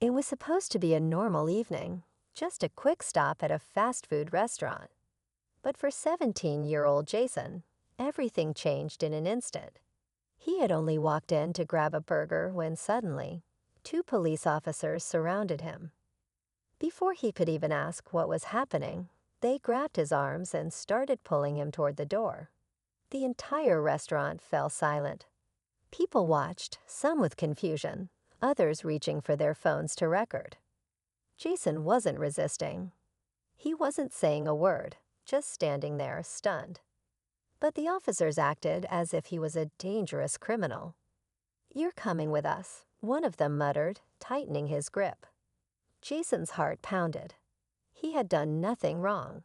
It was supposed to be a normal evening, just a quick stop at a fast food restaurant. But for 17-year-old Jason, everything changed in an instant. He had only walked in to grab a burger when suddenly, two police officers surrounded him. Before he could even ask what was happening, they grabbed his arms and started pulling him toward the door. The entire restaurant fell silent. People watched, some with confusion, others reaching for their phones to record. Jason wasn't resisting. He wasn't saying a word, just standing there, stunned. But the officers acted as if he was a dangerous criminal. "You're coming with us," one of them muttered, tightening his grip. Jason's heart pounded. He had done nothing wrong.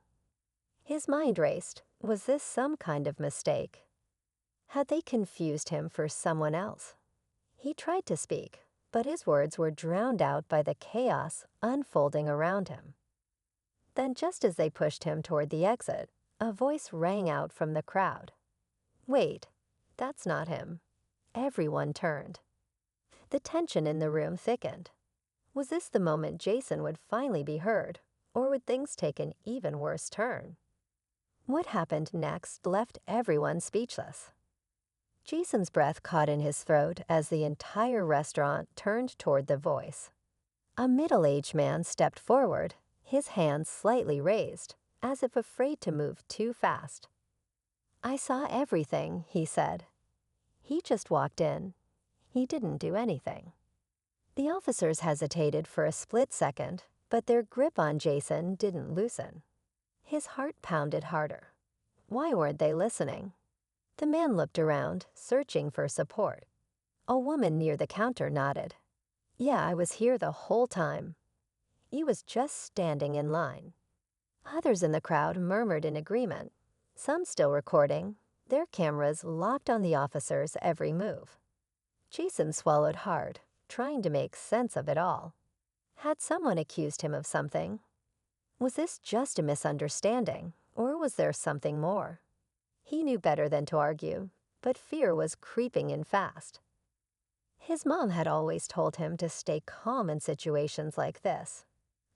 His mind raced. Was this some kind of mistake? Had they confused him for someone else? He tried to speak, but his words were drowned out by the chaos unfolding around him. Then, just as they pushed him toward the exit, a voice rang out from the crowd. "Wait, that's not him." Everyone turned. The tension in the room thickened. Was this the moment Jason would finally be heard, or would things take an even worse turn? What happened next left everyone speechless. Jason's breath caught in his throat as the entire restaurant turned toward the voice. A middle-aged man stepped forward, his hands slightly raised, as if afraid to move too fast. "I saw everything," he said. He just walked in. He didn't do anything. The officers hesitated for a split second, but their grip on Jason didn't loosen. His heart pounded harder. Why weren't they listening? The man looked around, searching for support. A woman near the counter nodded. "Yeah, I was here the whole time." He was just standing in line. Others in the crowd murmured in agreement, some still recording, their cameras locked on the officer's every move. Jason swallowed hard, trying to make sense of it all. Had someone accused him of something? Was this just a misunderstanding, or was there something more? He knew better than to argue, but fear was creeping in fast. His mom had always told him to stay calm in situations like this.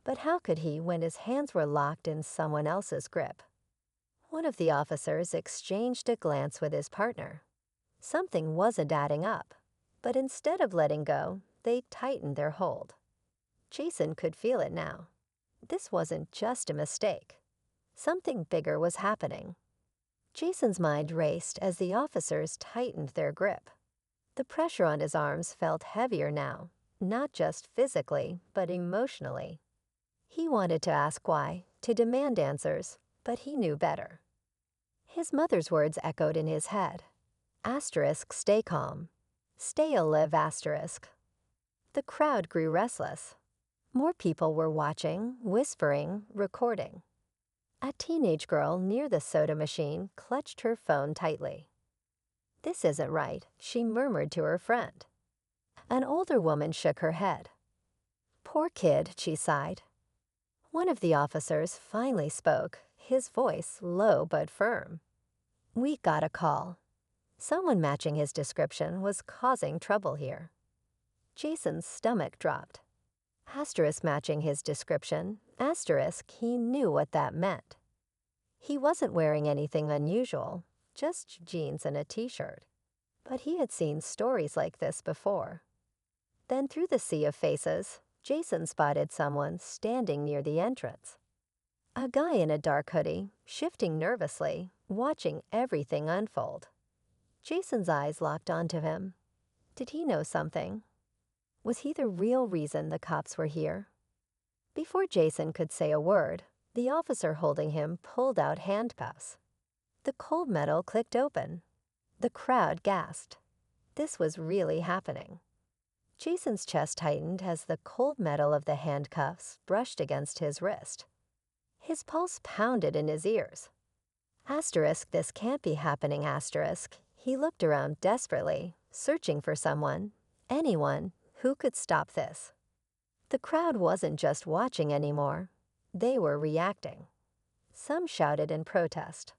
But how could he when his hands were locked in someone else's grip? One of the officers exchanged a glance with his partner. Something wasn't adding up, but instead of letting go, they tightened their hold. Jason could feel it now. This wasn't just a mistake. Something bigger was happening. Jason's mind raced as the officers tightened their grip. The pressure on his arms felt heavier now, not just physically, but emotionally. He wanted to ask why, to demand answers, but he knew better. His mother's words echoed in his head. Asterisk, stay calm. Stay'll live, asterisk. The crowd grew restless. More people were watching, whispering, recording. A teenage girl near the soda machine clutched her phone tightly. "This isn't right," she murmured to her friend. An older woman shook her head. "Poor kid," she sighed. One of the officers finally spoke, his voice low but firm. "We got a call. Someone matching his description was causing trouble here." Jason's stomach dropped. Asterisk matching his description, asterisk, he knew what that meant. He wasn't wearing anything unusual, just jeans and a t-shirt. But he had seen stories like this before. Then through the sea of faces, Jason spotted someone standing near the entrance. A guy in a dark hoodie, shifting nervously, watching everything unfold. Jason's eyes locked onto him. Did he know something? Was he the real reason the cops were here? Before Jason could say a word, the officer holding him pulled out handcuffs. The cold metal clicked open. The crowd gasped. This was really happening. Jason's chest tightened as the cold metal of the handcuffs brushed against his wrist. His pulse pounded in his ears. Asterisk, this can't be happening, asterisk. He looked around desperately, searching for someone, anyone, who could stop this. The crowd wasn't just watching anymore. They were reacting. Some shouted in protest.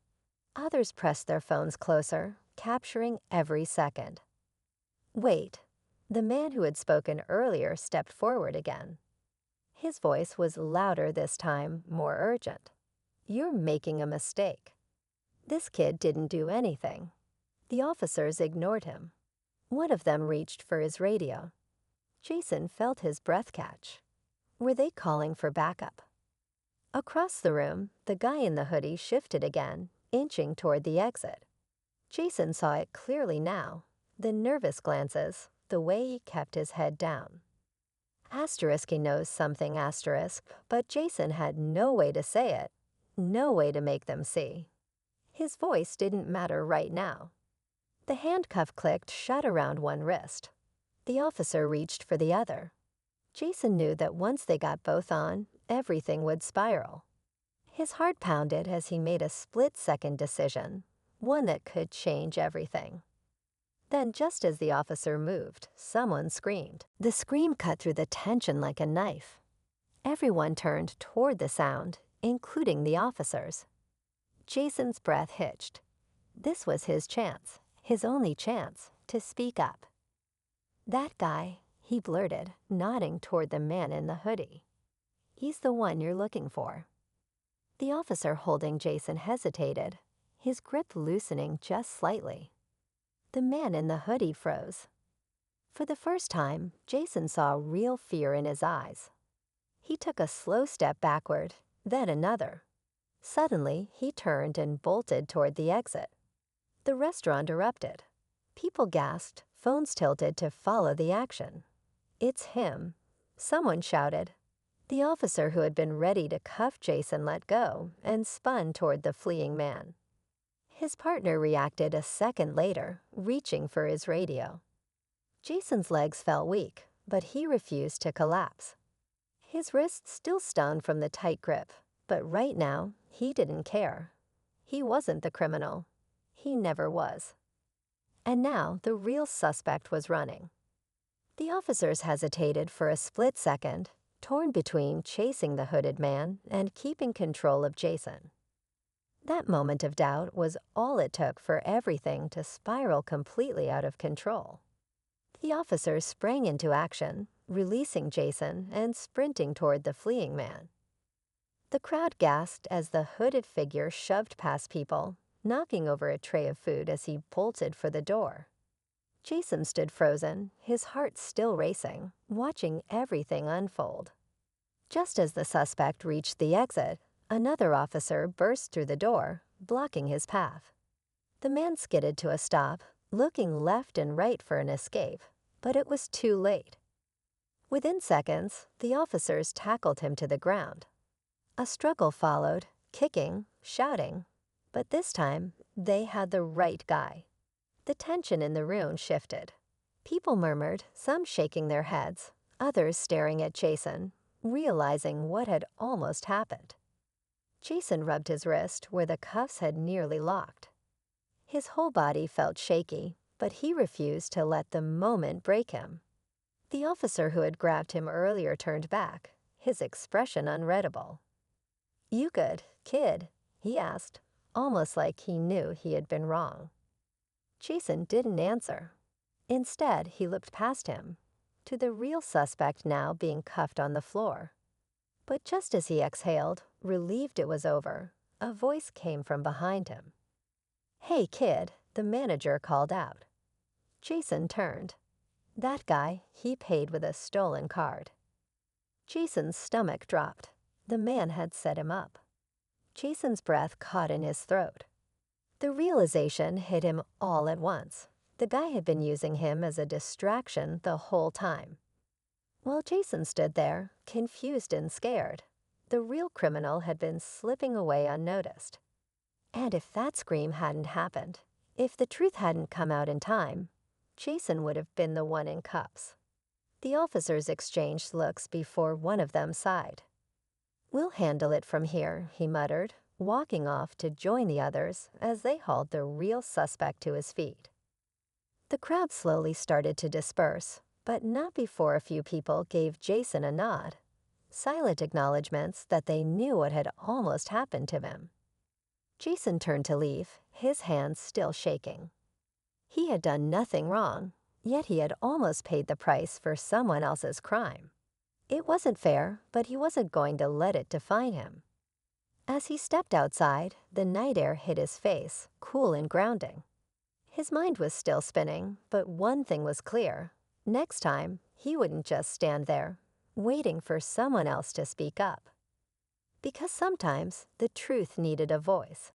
Others pressed their phones closer, capturing every second. "Wait, The man who had spoken earlier stepped forward again. His voice was louder this time, more urgent. "You're making a mistake. This kid didn't do anything." The officers ignored him. One of them reached for his radio. Jason felt his breath catch. Were they calling for backup? Across the room, the guy in the hoodie shifted again, inching toward the exit. Jason saw it clearly now, the nervous glances, the way he kept his head down. He knows something, but Jason had no way to say it, no way to make them see. His voice didn't matter right now. The handcuff clicked shut around one wrist. The officer reached for the other. Jason knew that once they got both on, everything would spiral. His heart pounded as he made a split-second decision, one that could change everything. Then, just as the officer moved, someone screamed. The scream cut through the tension like a knife. Everyone turned toward the sound, including the officers. Jason's breath hitched. This was his chance, his only chance, to speak up. "That guy," he blurted, nodding toward the man in the hoodie. "He's the one you're looking for." The officer holding Jason hesitated, his grip loosening just slightly. The man in the hoodie froze. For the first time, Jason saw real fear in his eyes. He took a slow step backward, then another. Suddenly, he turned and bolted toward the exit. The restaurant erupted. People gasped, phones tilted to follow the action. "It's him," someone shouted. The officer who had been ready to cuff Jason let go and spun toward the fleeing man. His partner reacted a second later, reaching for his radio. Jason's legs felt weak, but he refused to collapse. His wrists still stung from the tight grip, but right now, he didn't care. He wasn't the criminal. He never was. And now the real suspect was running. The officers hesitated for a split second, torn between chasing the hooded man and keeping control of Jason. That moment of doubt was all it took for everything to spiral completely out of control. The officers sprang into action, releasing Jason and sprinting toward the fleeing man. The crowd gasped as the hooded figure shoved past people, knocking over a tray of food as he bolted for the door. Jason stood frozen, his heart still racing, watching everything unfold. Just as the suspect reached the exit, another officer burst through the door, blocking his path. The man skidded to a stop, looking left and right for an escape, but it was too late. Within seconds, the officers tackled him to the ground. A struggle followed, kicking, shouting, but this time, they had the right guy. The tension in the room shifted. People murmured, some shaking their heads, others staring at Jason, realizing what had almost happened. Jason rubbed his wrist where the cuffs had nearly locked. His whole body felt shaky, but he refused to let the moment break him. The officer who had grabbed him earlier turned back, his expression unreadable. "You good, kid?" he asked, almost like he knew he had been wrong. Jason didn't answer. Instead, he looked past him, to the real suspect now being cuffed on the floor. But just as he exhaled, relieved it was over, a voice came from behind him. "Hey, kid," the manager called out. Jason turned. That guy, he paid with a stolen card. Jason's stomach dropped. The man had set him up. Jason's breath caught in his throat. The realization hit him all at once. The guy had been using him as a distraction the whole time. While Jason stood there, confused and scared, the real criminal had been slipping away unnoticed. And if that scream hadn't happened, if the truth hadn't come out in time, Jason would have been the one in cuffs. The officers exchanged looks before one of them sighed. "We'll handle it from here," he muttered, walking off to join the others as they hauled the real suspect to his feet. The crowd slowly started to disperse, but not before a few people gave Jason a nod, silent acknowledgments that they knew what had almost happened to him. Jason turned to leave, his hands still shaking. He had done nothing wrong. Yet he had almost paid the price for someone else's crime. It wasn't fair, but he wasn't going to let it define him. As he stepped outside, the night air hit his face, cool and grounding. His mind was still spinning, but one thing was clear. Next time, he wouldn't just stand there, waiting for someone else to speak up. Because sometimes the truth needed a voice.